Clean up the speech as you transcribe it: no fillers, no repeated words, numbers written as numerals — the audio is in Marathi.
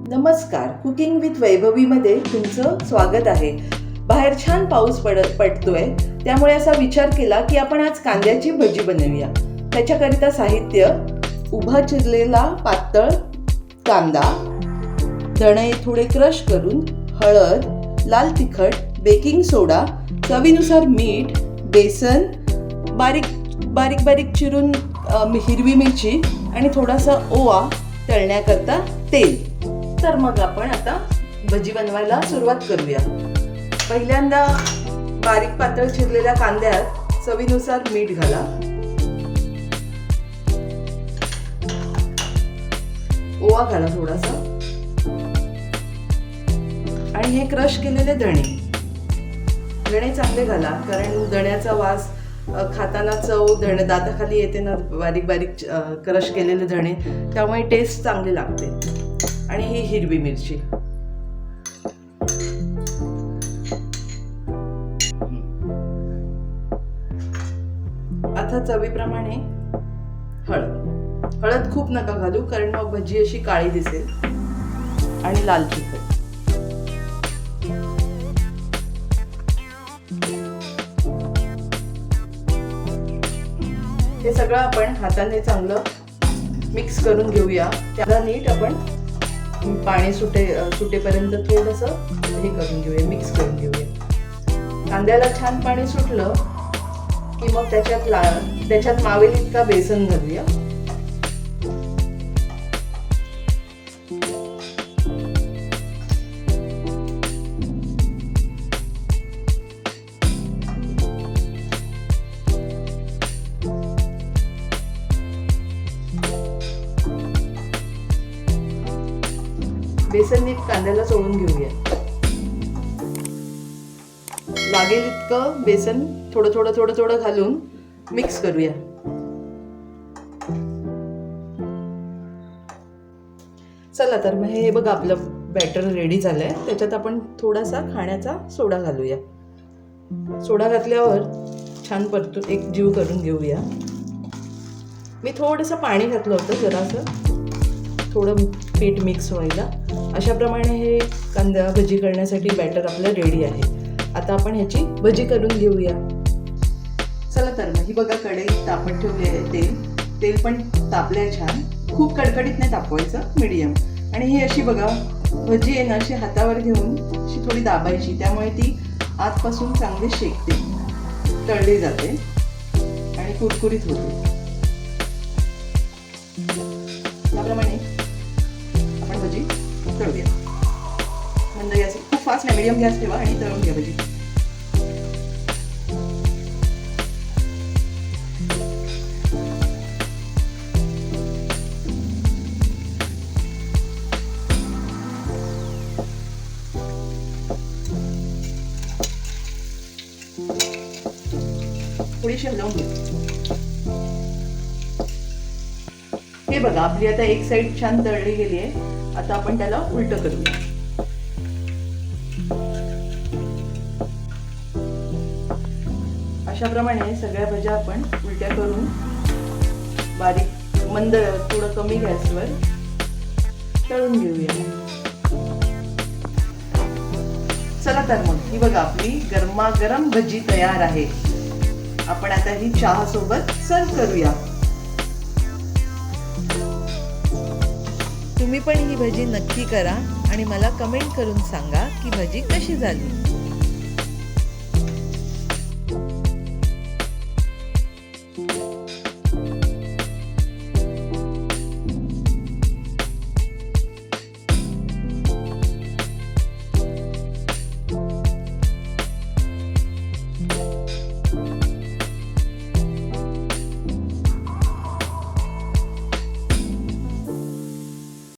नमस्कार, कुकिंग विथ वैभवीमध्ये तुमचं स्वागत आहे. बाहेर छान पाऊस पडतोय, त्यामुळे असा विचार केला की आपण आज कांद्याची भजी बनवूया. त्याच्याकरिता साहित्य: उभा चिरलेला पातळ कांदा, धणे थोडे क्रश करून, हळद, लाल तिखट, बेकिंग सोडा, चवीनुसार मीठ, बेसन, बारीक बारीक चिरून हिरवी मिरची आणि थोडासा ओवा, तळण्याकरता तेल. तर मग आपण आता भजी बनवायला सुरुवात करूया. पहिल्यांदा बारीक पातळ चिरलेल्या कांद्यात चवीनुसार मीठ घाला, ओवा घाला थोडासा, आणि हे क्रश केलेले धणे चांगले घाला, कारण धण्याचा वास खाताना चव दाताखाली येते ना. बारीक बारीक क्रश केलेले धणे, त्यामुळे टेस्ट चांगली लागते. आणि ही हिरवी मिरची. आता चवीप्रमाणे हळद खूप नका घालू, कारण मग भजी अशी काळी दिसेल. आणि लाल तिखट. हे सगळं आपण हाताने चांगलं मिक्स करून घेऊया. त्याला नीट आपण पाणी सुटेपर्यंत थोडंसं हे करून घेऊया, मिक्स करून घेऊया. कांद्याला छान पाणी सुटलं की मग त्याच्यात मावेल इतका बेसन घालूया. बेसन नीट कांद्याला चोळून घेऊया. लागेल इतकं बेसन थोडं घालून मिक्स करूया. चला तर मग हे बघा, आपलं बॅटर रेडी झालंय. त्याच्यात आपण थोडासा खाण्याचा सोडा घालूया. सोडा घातल्यावर छान परतून एक जीव करून घेऊया. मी थोडंसं पाणी घातलं होतं, जरासं थोडं पीठ मिक्स व्हायला. अशाप्रमाणे हे कांदा भजी करण्यासाठी बॅटर आपलं रेडी आहे. आता आपण ह्याची भजी करून घेऊया. चला तर मग ही बघा, कढईत तापत ठेवले आहे तेल पण तापलंय छान. खूप कडकडीत नाही तापवायचं, मीडियम. आणि ही अशी बघा भजी आहे ना, अशी हातावर घेऊन अशी थोडी दाबायची, त्यामुळे ती आतपासून चांगली शेकते, तळली जाते आणि कुरकुरीत होते. त्याप्रमाणे आपण भजी तळूया. मंद गॅस, खूप फास्ट नाही, मीडियम गॅस ठेवा आणि तळून घ्या भजी. थोडीशी हलवून घ्या. हे बघा, आपली आता एक साईड छान तळली गेली आहे. आता आपण त्याला उलटं करूया. अशाप्रमाणे सगळ्या भज्या आपण उलट्या करून बारीक मंद, थोडं कमी गॅसवर तळून घेऊया. चला तर मग ही बघा, आपली गरमागरम भजी तयार आहे. आपण आता ही चहा सोबत सर्व करूया. तुम्ही पण ही भजी नक्की करा आणि मला कमेंट करून सांगा की भजी कशी झाली.